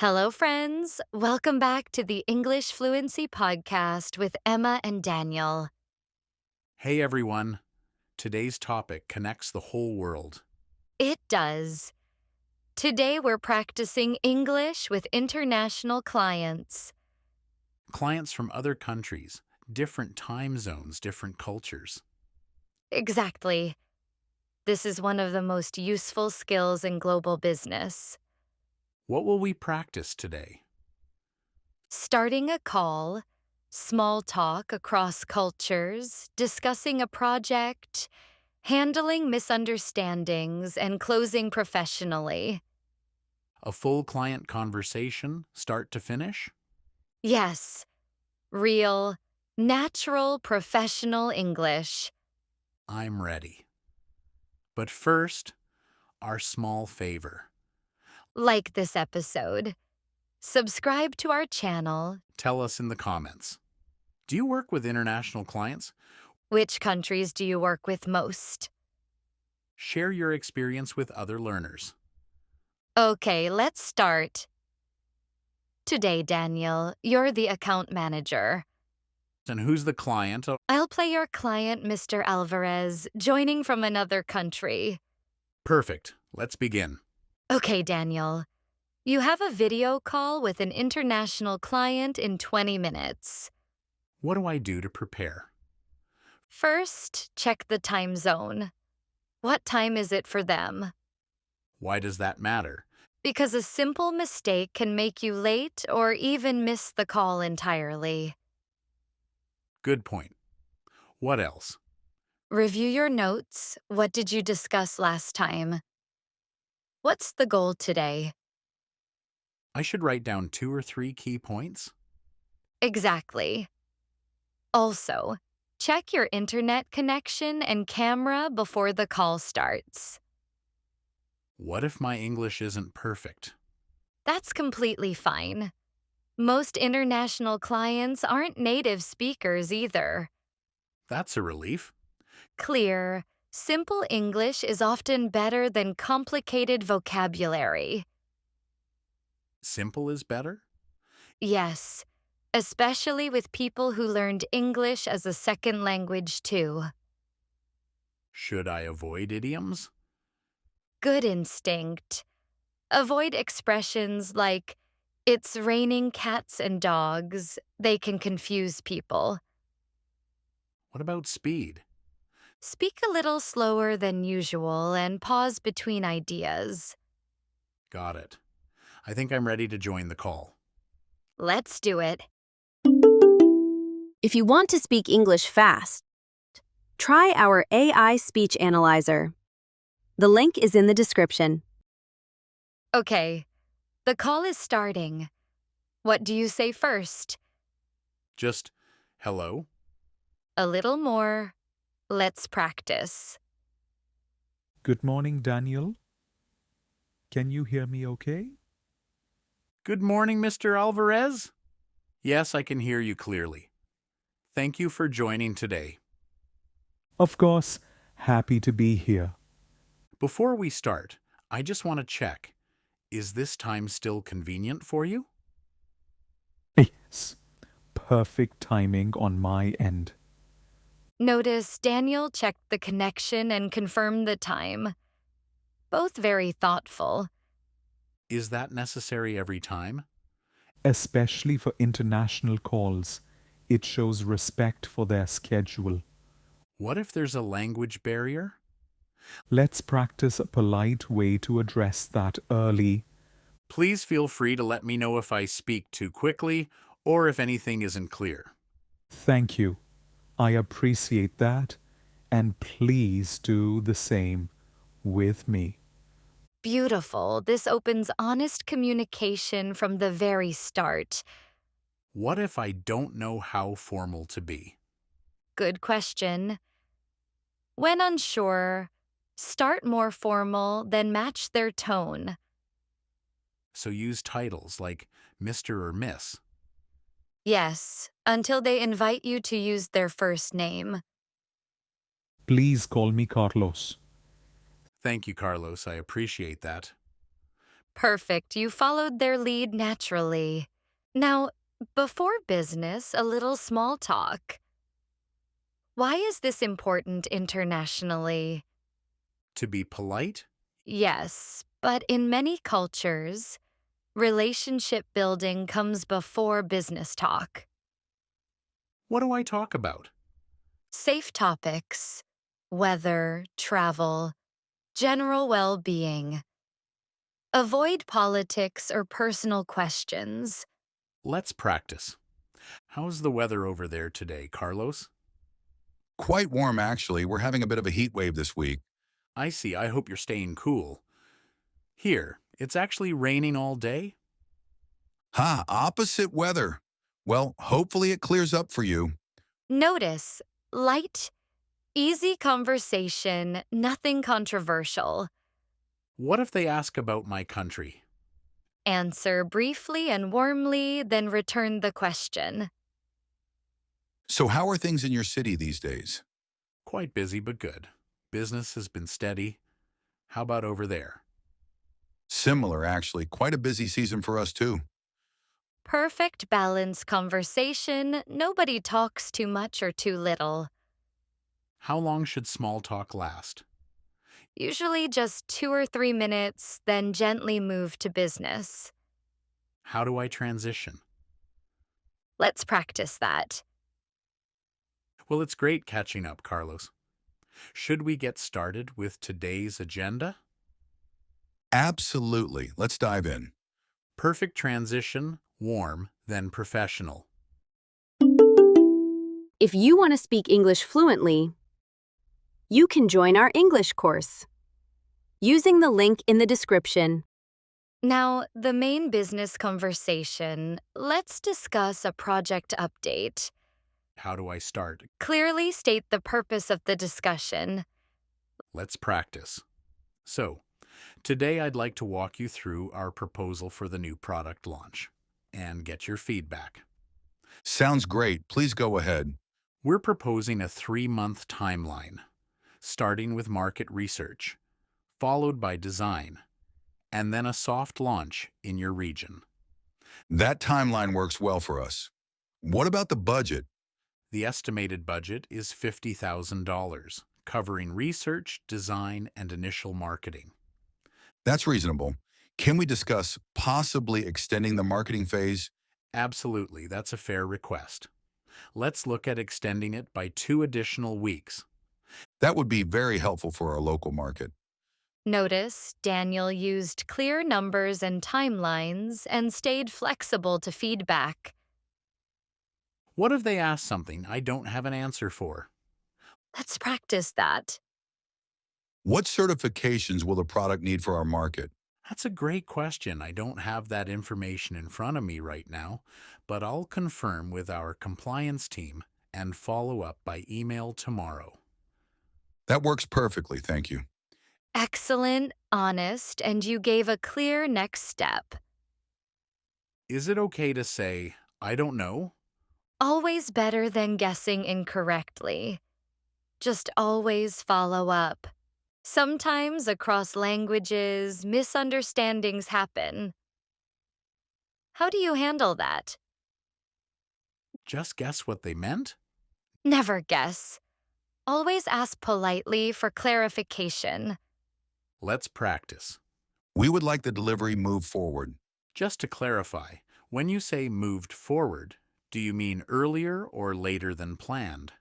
Hello, friends. Welcome back to the English Fluency Podcast with Emma and Daniel. Hey everyone! Today's topic connects the whole world. It does. Today we're practicing English with international clients. Clients from other countries, different time zones, different cultures. Exactly. This is one of the most useful skills in global business. What will we practice today? Starting a call, small talk across cultures, discussing a project, handling misunderstandings, and closing professionally. A full client conversation, start to finish? Yes, real, natural, professional English. I'm ready. But first, our small favor. Like this episode. Subscribe to our channel. Tell us in the comments. Do you work with international clients? Which countries do you work with most? Share your experience with other learners. Okay, let's start. Today, Daniel, you're the account manager. And who's the client? I'll play your client, Mr. Alvarez, joining from another country. Perfect. Let's begin. Okay, Daniel. You have a video call with an international client in 20 minutes. What do I do to prepare? First, check the time zone. What time is it for them? Why does that matter? Because a simple mistake can make you late or even miss the call entirely. Good point. What else? Review your notes. What did you discuss last time? What's the goal today? I should write down 2 or 3 key points. Exactly. Also, check your internet connection and camera before the call starts. What if my English isn't perfect? That's completely fine. Most international clients aren't native speakers either. That's a relief. Clear, simple English is often better than complicated vocabulary. Simple is better? Yes, especially with people who learned English as a second language too. Should I avoid idioms? Good instinct. Avoid expressions like, it's raining cats and dogs. They can confuse people. What about speed? Speak a little slower than usual and pause between ideas. Got it. I think I'm ready to join the call. Let's do it. If you want to speak English fast, try our AI speech analyzer. The link is in the description. Okay, the call is starting. What do you say first? Just, hello? A little more. Let's practice. Good morning, Daniel. Can you hear me okay? Good morning, Mr. Alvarez. Yes, I can hear you clearly. Thank you for joining today. Of course, happy to be here. Before we start, I just want to check. Is this time still convenient for you? Yes, perfect timing on my end. Notice Daniel checked the connection and confirmed the time. Both very thoughtful. Is that necessary every time? Especially for international calls, it shows respect for their schedule. What if there's a language barrier? Let's practice a polite way to address that early. Please feel free to let me know if I speak too quickly or if anything isn't clear. Thank you. I appreciate that, and please do the same with me. Beautiful. This opens honest communication from the very start. What if I don't know how formal to be? Good question. When unsure, start more formal, then match their tone. So use titles like Mr. or Miss. Yes, until they invite you to use their first name. Please call me Carlos. Thank you, Carlos. I appreciate that. Perfect, you followed their lead naturally. Now, before business, a little small talk. Why is this important internationally? To be polite? Yes, but in many cultures, relationship building comes before business talk. What do I talk about? Safe topics, weather, travel, general well being. Avoid politics or personal questions. Let's practice. How's the weather over there today, Carlos? Quite warm, actually. We're having a bit of a heat wave this week. I see. I hope you're staying cool. Here, it's actually raining all day. Ha, opposite weather. Well, hopefully it clears up for you. Notice light, easy conversation, nothing controversial. What if they ask about my country? Answer briefly and warmly, then return the question. So how are things in your city these days? Quite busy, but good. Business has been steady. How about over there? Similar, actually. Quite a busy season for us, too. Perfect balanced conversation, nobody talks too much or too little. How long should small talk last? Usually just 2 or 3 minutes, then gently move to business. How do I transition? Let's practice that. Well, it's great catching up, Carlos. Should we get started with today's agenda? Absolutely. Let's dive in. Perfect transition, warm, then professional. If you want to speak English fluently, you can join our English course using the link in the description. Now, the main business conversation, let's discuss a project update. How do I start? Clearly state the purpose of the discussion. Let's practice. So, today I'd like to walk you through our proposal for the new product launch and get your feedback. Sounds great. Please go ahead. We're proposing a 3-month timeline, starting with market research, followed by design, and then a soft launch in your region. That timeline works well for us. What about the budget? The estimated budget is $50,000, covering research, design, and initial marketing. That's reasonable. Can we discuss possibly extending the marketing phase? Absolutely, that's a fair request. Let's look at extending it by 2 additional weeks. That would be very helpful for our local market. Notice Daniel used clear numbers and timelines and stayed flexible to feedback. What if they ask something I don't have an answer for? Let's practice that. What certifications will the product need for our market? That's a great question. I don't have that information in front of me right now, but I'll confirm with our compliance team and follow up by email tomorrow. That works perfectly, thank you. Excellent, honest, and you gave a clear next step. Is it okay to say, I don't know? Always better than guessing incorrectly. Just always follow up. Sometimes across languages, misunderstandings happen. How do you handle that? Just guess what they meant? Never guess. Always ask politely for clarification. Let's practice. We would like the delivery moved forward. Just to clarify, when you say moved forward, do you mean earlier or later than planned?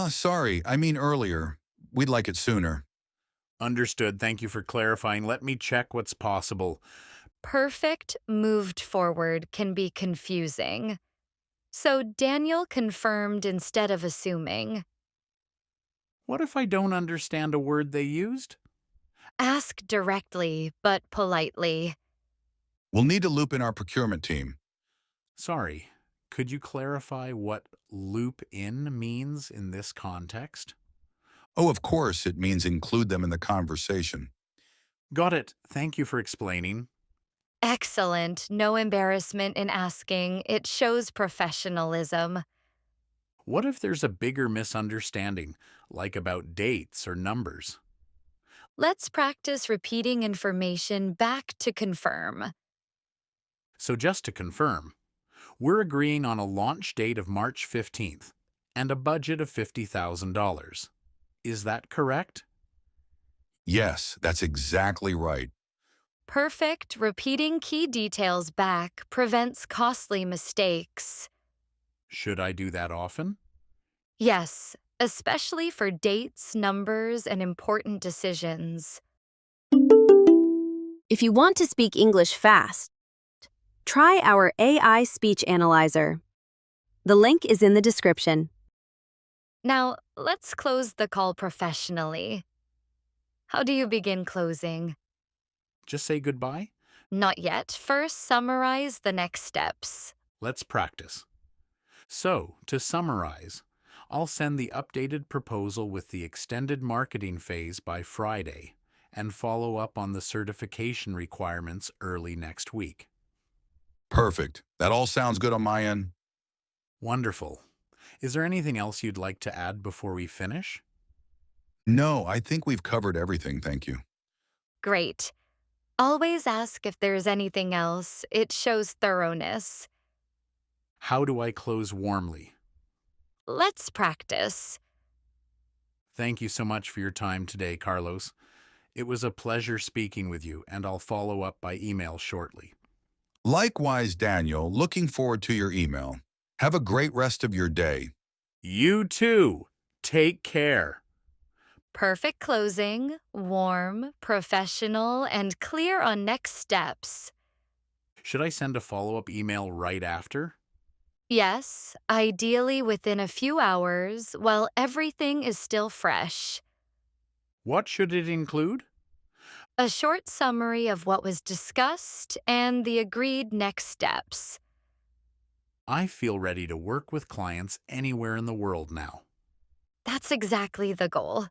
Sorry, I mean earlier. We'd like it sooner. Understood. Thank you for clarifying. Let me check what's possible. Perfect moved forward can be confusing. So Daniel confirmed instead of assuming. What if I don't understand a word they used? Ask directly, but politely. We'll need to loop in our procurement team. Sorry, could you clarify what loop in means in this context? Oh, of course, it means include them in the conversation. Got it. Thank you for explaining. Excellent. No embarrassment in asking. It shows professionalism. What if there's a bigger misunderstanding, like about dates or numbers? Let's practice repeating information back to confirm. So just to confirm, we're agreeing on a launch date of March 15th and a budget of $50,000. Is that correct? Yes, that's exactly right. Perfect repeating key details back prevents costly mistakes. Should I do that often? Yes, especially for dates, numbers, and important decisions. If you want to speak English fast, try our AI speech analyzer. The link is in the description. Now, let's close the call professionally. How do you begin closing? Just say goodbye? Not yet. First, summarize the next steps. Let's practice. So, to summarize, I'll send the updated proposal with the extended marketing phase by Friday and follow up on the certification requirements early next week. Perfect. That all sounds good on my end. Wonderful. Is there anything else you'd like to add before we finish? No, I think we've covered everything, thank you. Great. Always ask if there's anything else. It shows thoroughness. How do I close warmly? Let's practice. Thank you so much for your time today, Carlos. It was a pleasure speaking with you, and I'll follow up by email shortly. Likewise, Daniel, looking forward to your email. Have a great rest of your day. You too. Take care. Perfect closing, warm, professional, and clear on next steps. Should I send a follow-up email right after? Yes, ideally within a few hours while everything is still fresh. What should it include? A short summary of what was discussed and the agreed next steps. I feel ready to work with clients anywhere in the world now. That's exactly the goal.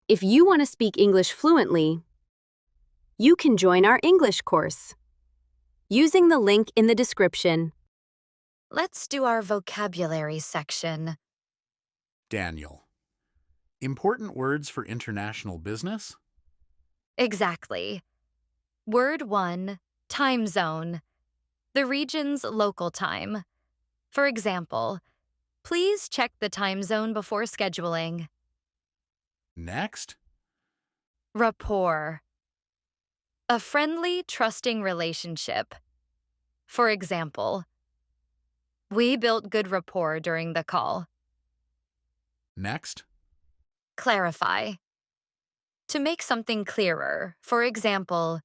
If you want to speak English fluently, you can join our English course using the link in the description. Let's do our vocabulary section. Daniel. Important words for international business? Exactly. Word 1, time zone. The region's local time. For example, please check the time zone before scheduling. Next? Rapport. A friendly, trusting relationship. For example, we built good rapport during the call. Next? Clarify. To make something clearer, for example,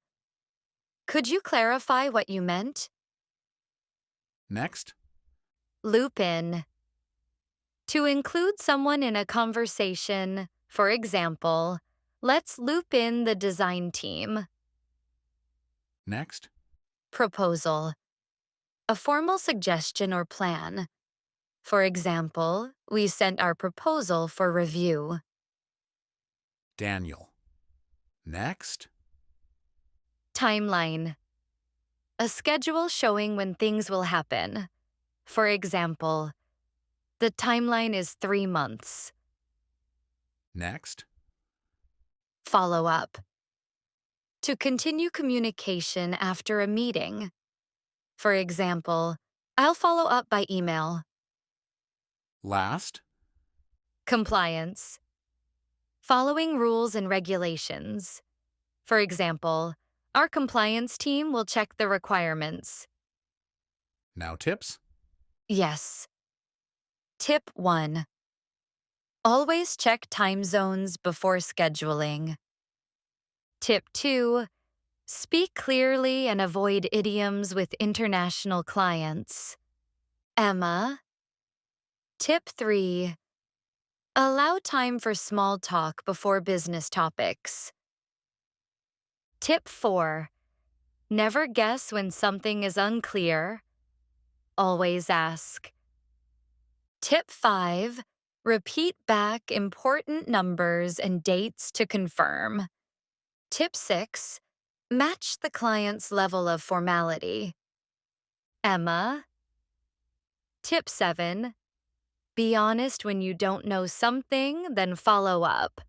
could you clarify what you meant? Next? Loop in. To include someone in a conversation, for example, let's loop in the design team. Next? Proposal. A formal suggestion or plan. For example, we sent our proposal for review. Daniel. Next? Timeline. A schedule showing when things will happen. For example, the timeline is 3 months. Next? Follow up. To continue communication after a meeting. For example, I'll follow up by email. Last? Compliance. Following rules and regulations. For example, our compliance team will check the requirements. Now tips? Yes. Tip 1. Always check time zones before scheduling. Tip 2. Speak clearly and avoid idioms with international clients. Emma. Tip 3. Allow time for small talk before business topics. Tip 4. Never guess when something is unclear. Always ask. Tip 5. Repeat back important numbers and dates to confirm. Tip 6. Match the client's level of formality. Emma. Tip 7. Be honest when you don't know something, then follow up.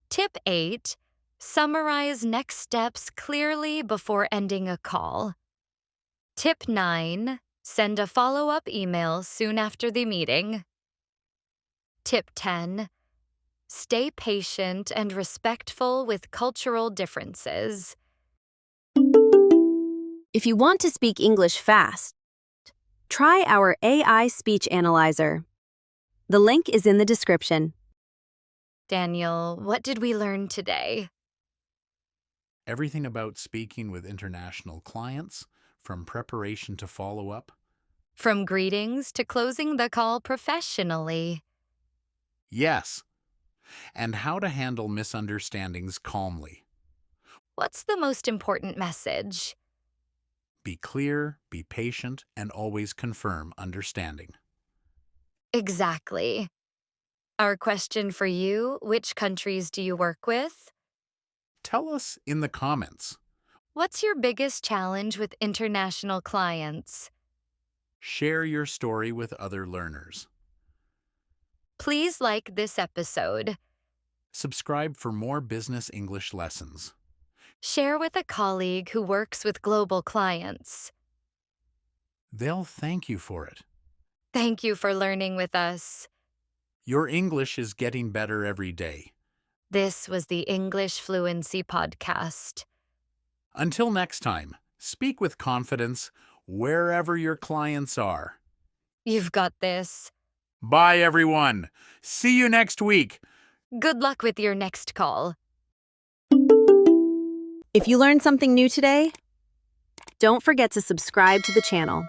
Tip 8. Summarize next steps clearly before ending a call. Tip 9. Send a follow-up email soon after the meeting. Tip 10. Stay patient and respectful with cultural differences. If you want to speak English fast, try our AI speech analyzer. The link is in the description. Daniel, what did we learn today? Everything about speaking with international clients, from preparation to follow-up. From greetings to closing the call professionally. Yes. And how to handle misunderstandings calmly. What's the most important message? Be clear, be patient, and always confirm understanding. Exactly. Our question for you, which countries do you work with? Tell us in the comments. What's your biggest challenge with international clients? Share your story with other learners. Please like this episode. Subscribe for more business English lessons. Share with a colleague who works with global clients. They'll thank you for it. Thank you for learning with us. Your English is getting better every day. This was the English Fluency Podcast. Until next time, speak with confidence wherever your clients are. You've got this. Bye, everyone. See you next week. Good luck with your next call. If you learned something new today, don't forget to subscribe to the channel.